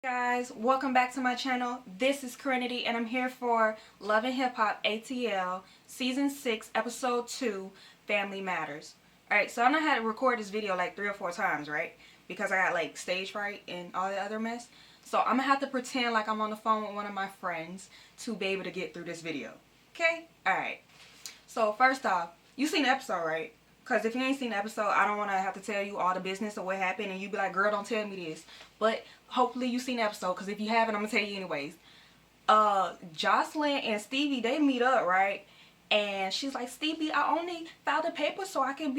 Guys, welcome back to my channel. This is Corinity and I'm here for Love and Hip Hop ATL Season 6 Episode 2 Family Matters. Alright, so I know how to record this video like 3 or 4 times, right? Because I got like stage fright and all the other mess. So I'm gonna have to pretend like I'm on the phone with one of my friends to be able to get through this video. Okay? Alright. So first off, you seen the episode, right? Because if you ain't seen the episode, I don't want to have to tell you all the business of what happened and you be like, girl, don't tell me this. But hopefully you seen the episode, because if you haven't, I'm going to tell you anyways. Jocelyn and Stevie, they meet up, right? And she's like, Stevie, I only filed the papers so I can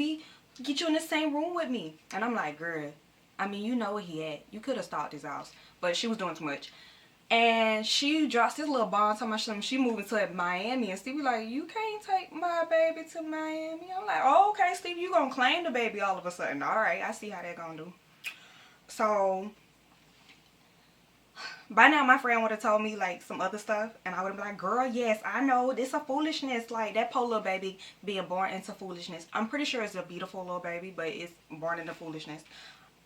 get you in the same room with me. And I'm like, girl, I mean, you know where he at. You could have stalked his house. But she was doing too much. And she drops this little bomb talking about she moving to Miami. And Stevie like, you can't take my baby to Miami. I'm like, oh, okay, Stevie, you gonna claim the baby all of a sudden. All right, I see how that gonna do. So, by now my friend would have told me like some other stuff. And I would have been like, girl, yes, I know. This a foolishness. Like, that poor little baby being born into foolishness. I'm pretty sure it's a beautiful little baby, but it's born into foolishness.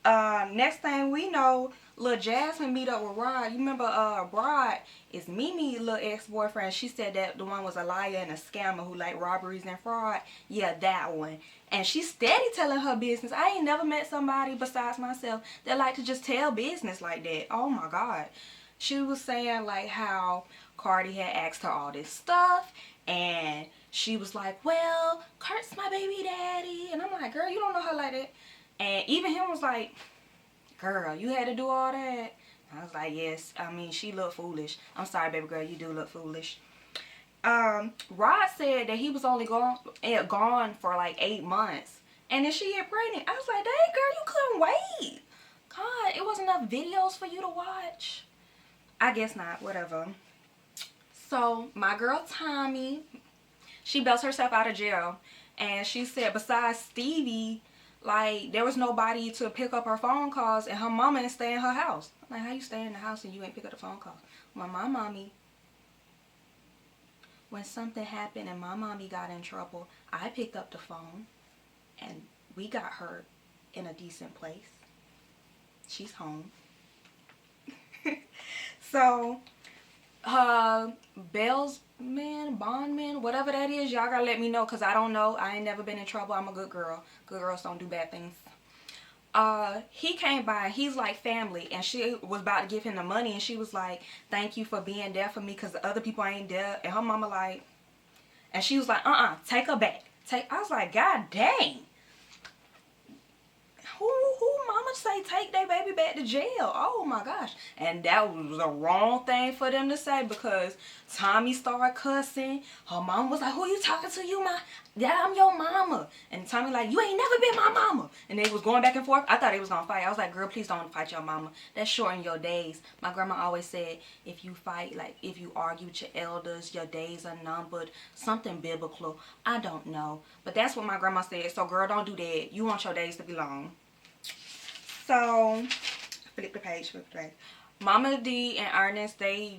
Next thing we know, little Jasmine meet up with Rod. You remember Rod is Mimi's little ex-boyfriend. She said that the one was a liar and a scammer who liked robberies and fraud. Yeah, that one. And she's steady telling her business. I ain't never met somebody besides myself that like to just tell business like that. Oh my God. She was saying like how Cardi had asked her all this stuff and she was like, well, Kurt's my baby daddy. And I'm like, girl, you don't know her like that. And even him was like, girl, you had to do all that? I was like, yes. I mean, she looked foolish. I'm sorry, baby girl, you do look foolish. Rod said that he was only gone for like 8 months. And then she get pregnant. I was like, dang, girl, you couldn't wait. God, it wasn't enough videos for you to watch. I guess not, whatever. So, my girl Tommy, she belts herself out of jail. And she said, besides Stevie, like, there was nobody to pick up her phone calls and her mama didn't stay in her house. I'm like, how you stay in the house and you ain't pick up the phone call? Well, my mommy, when something happened and my mommy got in trouble, I picked up the phone and we got her in a decent place. She's home. So, bondman, whatever that is, y'all gotta let me know because I don't know. I ain't never been in trouble. I'm a good girl. Good girls don't do bad things. He came by and he's like family, and she was about to give him the money and she was like, thank you for being there for me because the other people ain't there. And her mama like, and she was like, take her back. I was like, God dang. Who mama say take their baby back to jail? Oh my gosh. And that was the wrong thing for them to say because Tommy started cussing. Her mom was like, who you talking to? Yeah, I'm your mama. And Tommy like, you ain't never been my mama. And they was going back and forth. I thought they was gonna fight. I was like, girl, please don't fight your mama. That's shorten your days. My grandma always said, if you fight, like if you argue with your elders, your days are numbered. Something biblical. I don't know. But that's what my grandma said. So girl, don't do that. You want your days to be long. So, flip the page. Momma Dee and Ernest, they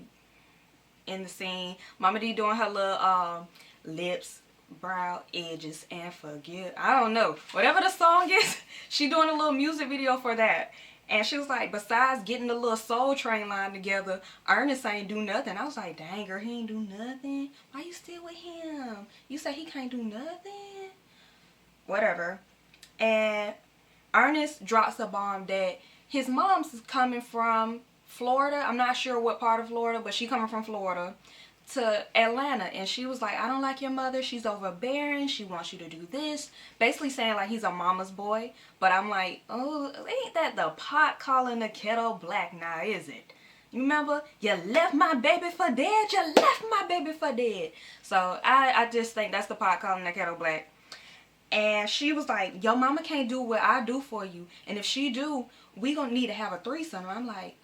in the scene. Momma Dee doing her little lips, brow, edges, and forget. I don't know. Whatever the song is, she doing a little music video for that. And she was like, besides getting the little Soul Train line together, Ernest ain't do nothing. I was like, dang, girl, he ain't do nothing. Why you still with him? You say he can't do nothing? Whatever. And Ernest drops a bomb that his mom's is coming from Florida. I'm not sure what part of Florida, but she coming from Florida to Atlanta. And she was like, I don't like your mother. She's overbearing. She wants you to do this. Basically saying like he's a mama's boy. But I'm like, oh, ain't that the pot calling the kettle black now, is it? You remember? You left my baby for dead. You left my baby for dead. So I just think that's the pot calling the kettle black. And she was like, your mama can't do what I do for you. And if she do, we gonna need to have a threesome. I'm like,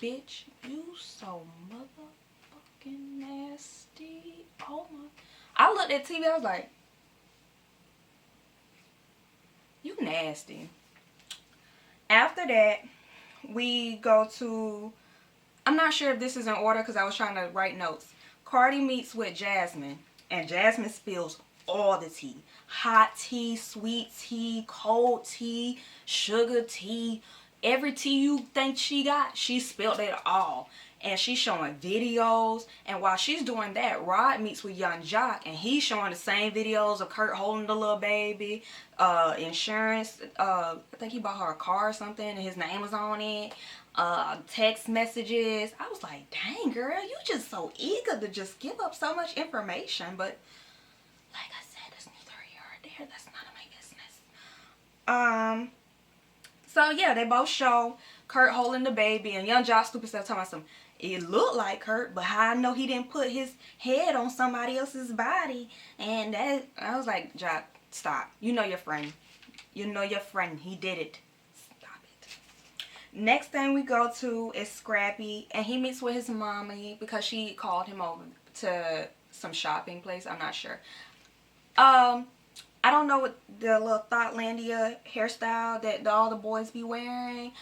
bitch, you so motherfucking nasty. Oh my. I looked at TV, I was like, you nasty. After that, we go to, I'm not sure if this is in order because I was trying to write notes. Cardi meets with Jasmine. And Jasmine spills all the tea. Hot tea, sweet tea, cold tea, sugar tea, Every tea you think she got, she spilled it all. And she's showing videos. And while she's doing that, Rod meets with Young Jock. And he's showing the same videos of Kurt holding the little baby. Insurance. I think he bought her a car or something. And his name was on it. Text messages. I was like, dang, girl. You just so eager to just give up so much information. But like I said, it's neither here or there. That's none of my business. So yeah, they both show Kurt holding the baby. And Young Jock stupid stuff talking about some... It looked like Kurt, but how I know he didn't put his head on somebody else's body. And that, I was like, Jock, stop. You know your friend. You know your friend. He did it. Stop it. Next thing we go to is Scrappy. And he meets with his mommy because she called him over to some shopping place. I'm not sure. I don't know what the little Thoughtlandia hairstyle that all the boys be wearing.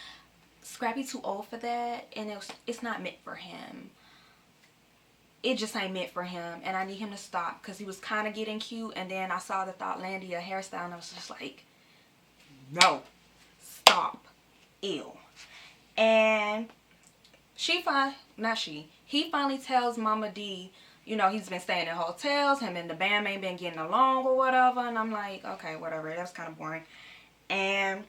Scrappy too old for that, and it's not meant for him. It just ain't meant for him, and I need him to stop because he was kind of getting cute, and then I saw the Thoughtlandia hairstyle, and I was just like, no, stop, ew. And he finally tells Momma Dee, you know, he's been staying in hotels, him and the band ain't been getting along or whatever, and I'm like, okay, whatever, that's kind of boring. And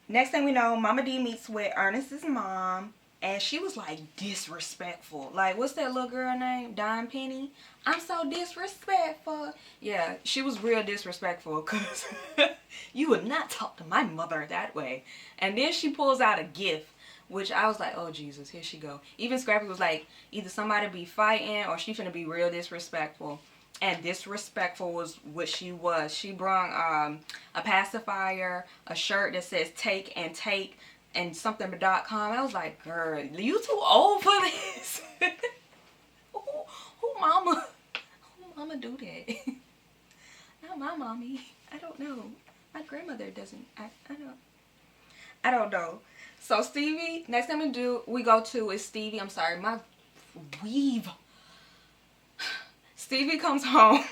next thing we know, Momma Dee meets with Ernest's mom, and she was like disrespectful. Like, what's that little girl name? Dime Penny? I'm so disrespectful. Yeah, she was real disrespectful because you would not talk to my mother that way. And then she pulls out a gift, which I was like, oh Jesus, here she go. Even Scrappy was like, either somebody be fighting or she finna be real disrespectful. And disrespectful was what she was. She brought a pacifier, a shirt that says take, and something.com. I was like, girl, you too old for this. who mama do that? Not my mommy. I don't know. My grandmother doesn't. I don't know. So Stevie, next time we go to is Stevie. I'm sorry, my weave. Stevie comes home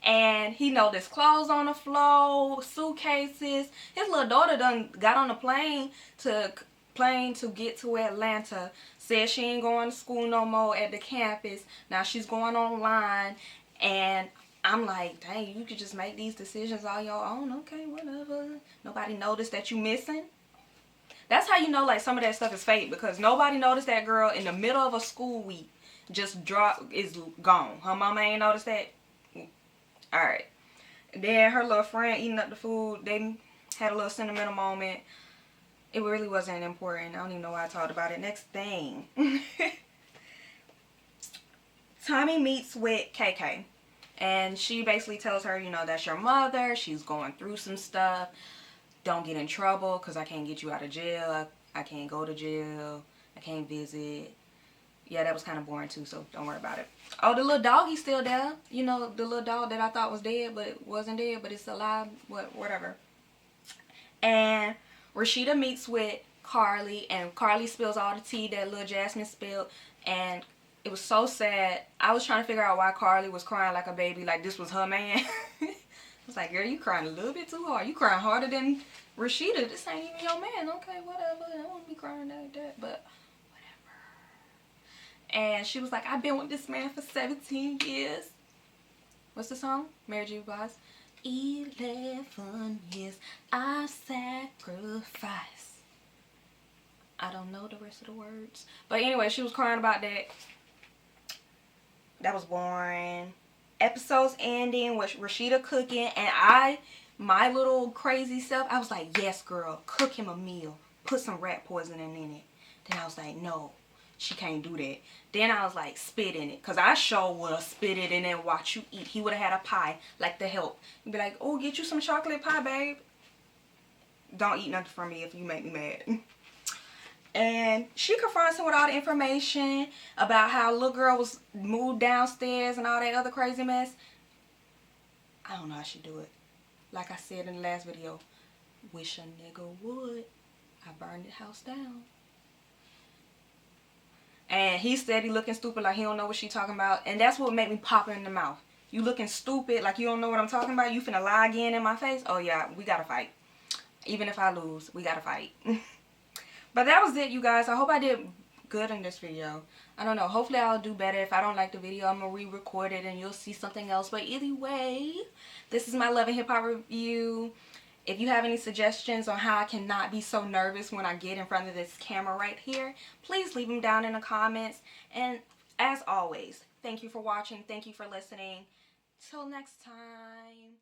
and he noticed clothes on the floor, suitcases. His little daughter done got on the plane to get to Atlanta. Said she ain't going to school no more at the campus. Now she's going online. And I'm like, dang, you could just make these decisions all your own. Okay, whatever. Nobody noticed that you missing. That's how you know like some of that stuff is fake, because nobody noticed that girl in the middle of a school week just is gone. Her mama ain't noticed that. Alright. Then her little friend eating up the food, they had a little sentimental moment. It really wasn't important. I don't even know why I talked about it. Next thing. Tommy meets with KK. And she basically tells her, you know, that's your mother. She's going through some stuff. Don't get in trouble because I can't get you out of jail. I can't go to jail. I can't visit. Yeah, that was kind of boring too, so don't worry about it. Oh, the little doggy's still there. You know, the little dog that I thought was dead, but it wasn't dead, but it's alive. Whatever. And Rashida meets with Carly, and Carly spills all the tea that little Jasmine spilled, and it was so sad. I was trying to figure out why Carly was crying like a baby, like this was her man. I was like, girl, you crying a little bit too hard. You crying harder than Rashida. This ain't even your man. Okay, whatever. I don't want to be crying like that, but and she was like, I've been with this man for 17 years. What's the song? Mary J. Blige. 11 years I sacrifice. I don't know the rest of the words. But anyway, she was crying about that. That was boring. Episode's ending with Rashida cooking. And my little crazy self, I was like, yes, girl, cook him a meal. Put some rat poisoning in it. Then I was like, no. She can't do that. Then I was like, spit in it. Because I sure would have spit it and then watch you eat. He would have had a pie, like The Help. You'd be like, oh, get you some chocolate pie, babe. Don't eat nothing from me if you make me mad. And she confronts him with all the information about how little girl was moved downstairs and all that other crazy mess. I don't know how she do it. Like I said in the last video, wish a nigga would. I burned the house down. And he steady looking stupid like he don't know what she talking about. And that's what made me pop her in the mouth. You looking stupid like you don't know what I'm talking about. You finna lie again in my face. Oh yeah, we gotta fight. Even if I lose, we gotta fight. But that was it, you guys. I hope I did good in this video. I don't know. Hopefully I'll do better. If I don't like the video, I'm gonna re-record it and you'll see something else. But either way, this is my Love and Hip Hop review. If you have any suggestions on how I can not be so nervous when I get in front of this camera right here, please leave them down in the comments. And as always, thank you for watching. Thank you for listening. Till next time.